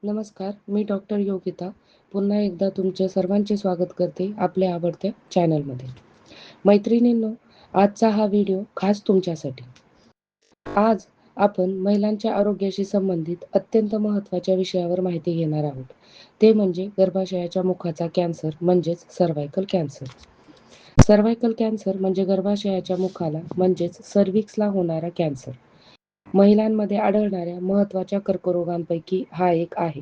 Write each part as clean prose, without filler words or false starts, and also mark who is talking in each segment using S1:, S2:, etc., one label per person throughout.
S1: नमस्कार, मी डॉक्टर योगिता. पुन्हा एकदा तुमचे सर्वांचे स्वागत करते आपल्या आवडत्या चॅनलमध्ये. मैत्रिणींनो, आजचा हा व्हिडिओ खास तुमच्यासाठी. आज आपण महिलांच्या आरोग्याशी संबंधित अत्यंत महत्त्वाच्या विषयावर माहिती घेणार आहोत. ते म्हणजे गर्भाशयाच्या मुखाचा कॅन्सर म्हणजेच सर्व्हायकल कॅन्सर. सर्व्हायकल कॅन्सर म्हणजे गर्भाशयाच्या मुखाला म्हणजेच सर्व्हिक्सला होणारा कॅन्सर. महिलांमध्ये आढळणाऱ्या महत्त्वाच्या कर्करोगांपैकी हा एक आहे.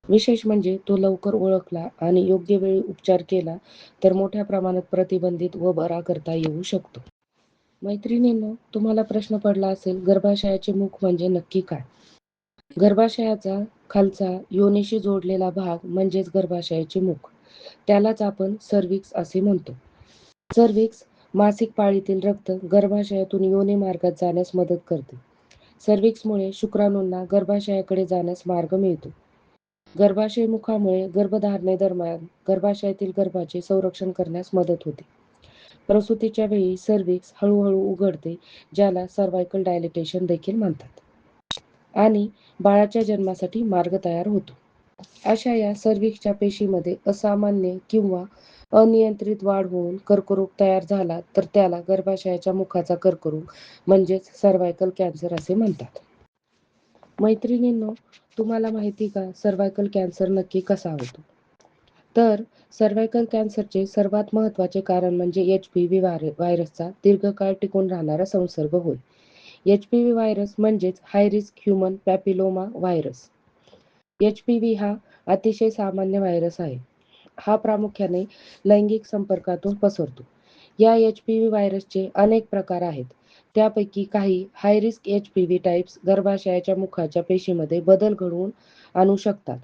S1: विशेष म्हणजे तो लवकर ओळखला आणि योग्य वेळी उपचार केला तर मोठ्या प्रमाणात प्रतिबंधित व बरा करता येऊ शकतो. मैत्रिणींनो, तुम्हाला प्रश्न पडला असेल, गर्भाशयाचे मुख म्हणजे नक्की काय? गर्भाशयाचा खालचा योनीशी जोडलेला भाग म्हणजेच गर्भाशयाचे मुख. त्यालाच आपण सर्व्हिक्स असे म्हणतो. सर्व्हिक्स मासिक पाळीतील रक्त गर्भाशयातून योनी मार्गात जाण्यास मदत करते. सर्व्हिक्समुळे शुक्राणूंना गर्भाशयाकडे जाण्यास मार्ग मिळतो. गर्भाशय मुखामुळे गर्भधारणेदरम्यान गर्भाशयातील गर्भाचे संरक्षण करण्यास मदत होते. प्रसूतीच्या वेळी सर्व्हिक्स हळूहळू उघडते, ज्याला सर्व्हायकल डायलेटेशन देखील म्हणतात. आणि बाळाच्या जन्मासाठी मार्ग तयार होतो. अशा या सर्व्हिक्सच्या पेशीमध्ये असामान्य किंवा अनियंत्रित वाढ होऊन कर्करोग तयार झाला तर त्याला गर्भाशयाच्या मुखाचा कर्करोग म्हणजेच सर्व्हायकल कॅन्सर असे म्हणतात. मैत्रिणींनो, तुम्हाला माहिती का सर्व्हायकल कॅन्सर नक्की कसा होतो? तर सर्व्हायकल कॅन्सरचे सर्वात महत्त्वाचे कारण म्हणजे HPV व्हायरसचा दीर्घकाळ टिकून राहणारा संसर्ग होय. HPV व्हायरस म्हणजेच high risk human papilloma virus. HPV हा अतिशय सामान्य व्हायरस आहे. हा प्रामुख्याने लैंगिक संपर्कातून पसरतो. या HPV व्हायरसचे अनेक प्रकार आहेत. त्यापैकी काही हाय रिस्क HPV टाइप्स गर्भाशयाच्या मुखाच्या पेशीमध्ये बदल घडवून आणू शकतात.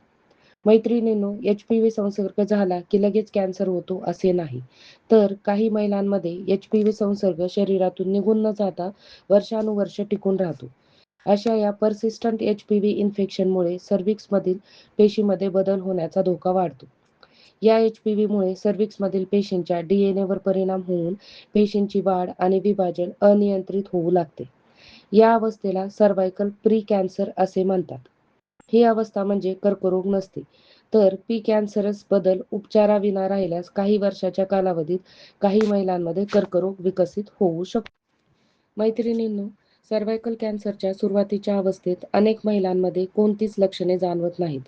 S1: मैत्रिणींनो, HPV संसर्ग झाला की लगेच कॅन्सर होतो असे नाही. तर काही महिलांमध्ये HPV संसर्ग शरीरातून निघून न जाता वर्षानुवर्षे टिकून राहतो. अशा या पर्सिस्टंट HPV इन्फेक्शनमुळे सर्व्हिक्समधील पेशीमध्ये बदल होण्याचा धोका वाढतो. या HPVमुळे सर्व्हिक्समधील पेशींच्या DNA वर परिणाम होऊन पेशींची वाढ आणि विभाजन अनियंत्रित होऊ लागते. या अवस्थेला सर्व्हायकल प्री कॅन्सर असे म्हणतात. ही अवस्था म्हणजे कर्करोग नसते, तर प्री कॅन्सरस बदल उपचाराविना राहिल्यास काही वर्षाच्या कालावधीत काही महिलांमध्ये कर्करोग विकसित होऊ शकतो. मैत्रिणींनो, सर्व्हायकल कॅन्सरच्या सुरुवातीच्या अवस्थेत अनेक महिलांमध्ये कोणतीच लक्षणे जाणवत नाहीत.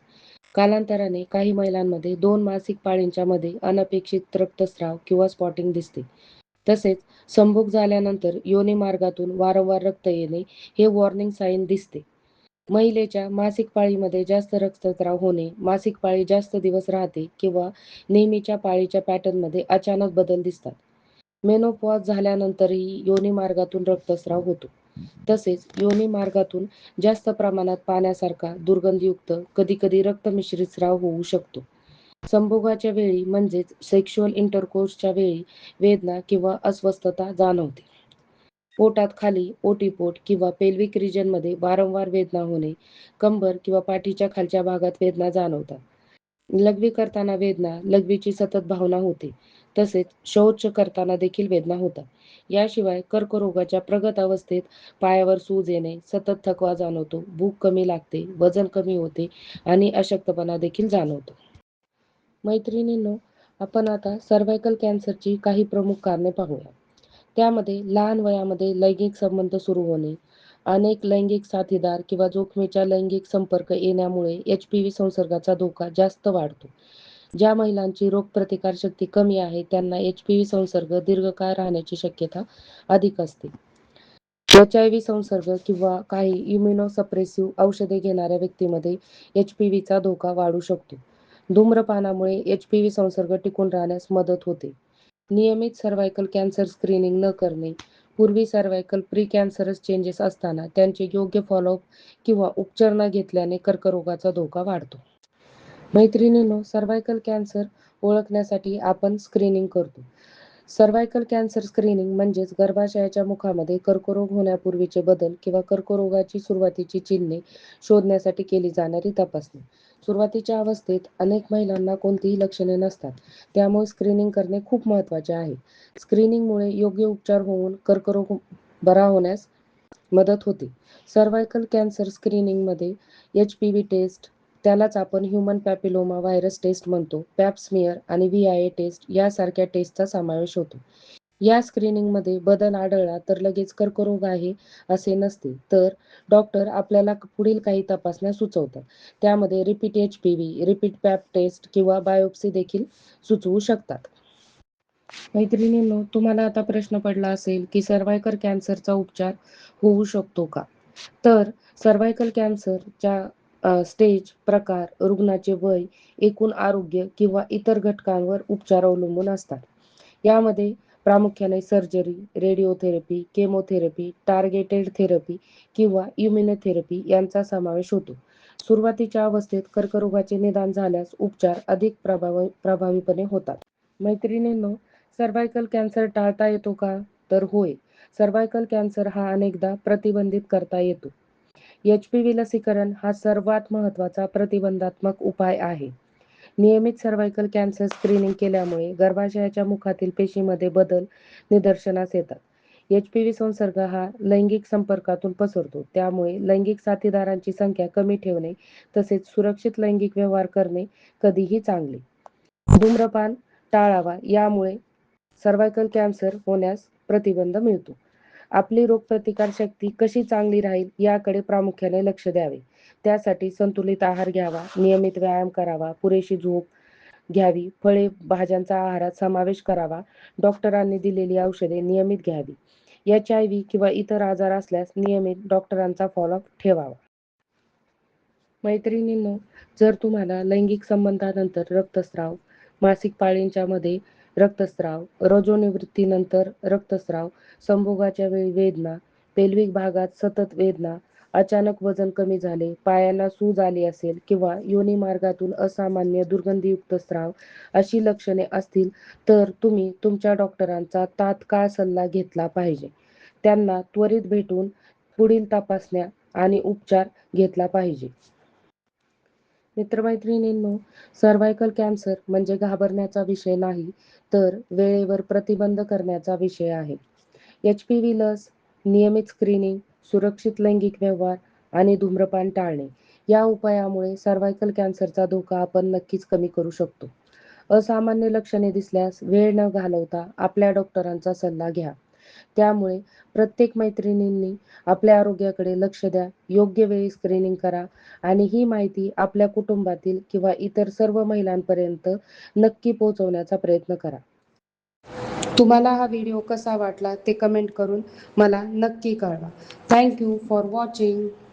S1: कालांतराने काही महिलांमध्ये 2 मासिक पाळींच्या मध्ये अनपेक्षित रक्तस्राव किंवा स्पॉटिंग दिसते. तसेच संभोग झाल्यानंतर योनी मार्गातून वारंवार रक्त येणे हे वॉर्निंग साईन दिसते. महिलेच्या मासिक पाळीमध्ये जास्त रक्तस्राव होणे, मासिक पाळी जास्त दिवस राहते किंवा नेहमीच्या पाळीच्या पॅटर्नमध्ये अचानक बदल दिसतात. मेनोपॉज झाल्यानंतरही योनी मार्गातून रक्तस्राव होतो. तसेच योनी मार्गातून जास्त प्रमाणात पाण्यासारखा दुर्गंधयुक्त कधीकधी रक्तमिश्रित स्राव होऊ शकतो. संभोगाच्या वेळी म्हणजेच सेक्शुअल इंटरकोर्सच्या वेळी वेदना किंवा अस्वस्थता जाणवते. पोटात खाली ओटीपोट किंवा पेल्विक रिजनमध्ये वारंवार वेदना होणे, कंबर किंवा पाठीच्या खालच्या भागात वेदना जाणवतात. लघवी करताना वेदना, लघवीची सतत भावना होते. तसेच शौच करताना देखील वेदना होतात. याशिवाय कर्करोगाच्या प्रगत अवस्थेत पायावर सूज येणे, सतत थकवा जाणवतो, भूक कमी लागते, वजन कमी होते आणि अशक्तपणा देखील जाणवतो. मैत्रिणींनो, आपण आता सर्व्हायकल कॅन्सरची काही प्रमुख कारणे पाहूया. त्यामध्ये लहान वयामध्ये लैंगिक संबंध सुरू होणे, अनेक लैंगिक साथीदार किंवा जोखमीचा लैंगिक संपर्क येण्यामुळे HPV संसर्गाचा धोका जास्त वाढतो. ज्या महिलांची रोगप्रतिकारशक्ती कमी आहे त्यांना HPV संसर्ग दीर्घकाळ राहण्याची शक्यता अधिक असते. HIV संसर्ग किंवा काही इम्युनोसप्रेसिव्ह औषधे घेणाऱ्या व्यक्तीमध्ये HPVचा धोका वाढू शकतो. धूम्रपानामुळे HPV संसर्ग टिकून राहण्यास मदत होते. नियमित सर्व्हायकल कॅन्सर स्क्रीनिंग न करणे, पूर्वी सर्व्हायकल प्री कॅन्सरस चेंजेस असताना त्यांचे योग्य फॉलोअप किंवा उपचार न घेतल्याने कर्करोगाचा धोका वाढतो. मैत्रिणींनो, सर्व्हायकल कॅन्सर ओळखण्यासाठी आपण स्क्रीनिंग करतो. सर्व्हायकल कॅन्सर स्क्रीनिंग म्हणजेच गर्भाशयाच्या मुखामध्ये कर्करोग होण्यापूर्वीचे बदल किंवा कर्करोगाची सुरुवातीची चिन्हे शोधण्यासाठी केली जाणारी तपासणी. सुरुवातीच्या अवस्थेत अनेक महिलांना कोणतीही लक्षणे नसतात, त्यामुळे स्क्रीनिंग करणे खूप महत्त्वाचे आहे. स्क्रीनिंगमुळे योग्य उपचार होऊन कर्करोग बरा होण्यास मदत होते. सर्व्हायकल कॅन्सर स्क्रीनिंगमध्ये HPV टेस्ट, त्यालाच आपण ह्यूमन पॅपिलोमा व्हायरस टेस्ट म्हणतो. पॅप स्मिअर आणि VIA टेस्ट यासारख्या टेस्टचा समावेश होतो. या स्क्रीनिंगमध्ये बदल आढळला तर लगेच कर्करोग आहे असे नसते, तर डॉक्टर आपल्याला पुढील काही तपासण्या सुचवतात. त्यामध्ये repeat HPV, repeat pap test किंवा बायोप्सी देखील सुचवू शकतात. मैत्रिणींनो, तुम्हाला आता प्रश्न पडला असेल की सर्व्हायकल कॅन्सरचा उपचार होऊ शकतो का? तर सर्व्हायकल कॅन्सरच्या स्टेज, प्रकार, रुग्णाचे वय, एकूण आरोग्य किंवा इतर घटकांवर उपचार अवलंबून असतात. यामध्ये प्रामुख्याने surgery, radiotherapy, chemotherapy, targeted therapy किंवा इम्युनोथेरपी यांचा समावेश होतो. सुरुवातीच्या अवस्थेत कर्करोगाचे निदान झाल्यास उपचार अधिक प्रभावीपणे होतात. मैत्रिणींनो, सर्व्हायकल कॅन्सर टाळता येतो का? तर होय. सर्व्हायकल कॅन्सर हा अनेकदा प्रतिबंधित करता येतो. HPV लसीकरण हा सर्वात महत्त्वाचा प्रतिबंधात्मक उपाय आहे. नियमित सर्व्हायकल कॅन्सर स्क्रीनिंग केल्यामुळे गर्भाशयाच्या मुखातील पेशीमध्ये बदल निदर्शनास येतात. HPV संसर्ग हा लैंगिक संपर्कातून पसरतो. त्यामुळे लैंगिक साथीदारांची संख्या कमी ठेवणे तसेच सुरक्षित लैंगिक व्यवहार करणे कधीही चांगले. धूम्रपान टाळावा, यामुळे सर्व्हायकल कॅन्सर होण्यास प्रतिबंध मिळतो. आपली रोगप्रतिकारशक्ती कशी चांगली राहील याकडे प्रामुख्याने लक्ष द्यावे. त्यासाठी संतुलित आहार घ्यावा, नियमित व्यायाम करावा, पुरेशी झोप घ्यावी, फळे, भाज्यांचा आहारात समावेश करावा, डॉक्टरांनी दिलेली औषधे नियमित घ्यावी. HIV किंवा इतर आजार असल्यास नियमित डॉक्टरांचा फॉलोअप ठेवावा. मैत्रिणींनो, जर तुम्हाला लैंगिक संबंधानंतर रक्तस्राव, मासिक पाळींच्या मध्ये रक्तस्राव, रजोनिवृत्तीनंतर रक्तस्राव, संभोगाच्या वेळी वेदना, पेल्विक भागात सतत वेदना, अचानक वजन कमी झाले, पायांना सूज आली असेल किंवा योनी मार्गातून असामान्य दुर्गंधीयुक्त स्राव अशी लक्षणे असतील तर तुम्ही तुमच्या डॉक्टरांचा तात्काळ सल्ला घेतला पाहिजे. त्यांना त्वरित भेटून पुढील तपासण्या आणि उपचार घेतला पाहिजे. मित्रमैत्रिणींनो, सर्व्हायकल कॅन्सर म्हणजे घाबरण्याचा विषय नाही, तर वेळेवर प्रतिबंध करण्याचा विषय आहे. HPV लस, नियमित स्क्रीनिंग, सुरक्षित लैंगिक व्यवहार आणि धूम्रपान टाळणे या उपायामुळे सर्व्हायकल कॅन्सरचा धोका आपण नक्कीच कमी करू शकतो. असामान्य लक्षणे दिसल्यास वेळ न घालवता आपल्या डॉक्टरांचा सल्ला घ्या. त्यामुळे प्रत्येक मैत्रिणींनी आपल्या आरोग्याकडे लक्ष द्या, योग्य वेळी स्क्रीनिंग करा आणि ही माहिती आपल्या कुटुंबातील किंवा इतर सर्व महिलांपर्यंत नक्की पोहोचवण्याचा प्रयत्न करा. तुम्हाला हा व्हिडिओ कसा वाटला ते कमेंट करून मला नक्की कळवा. Thank you for watching.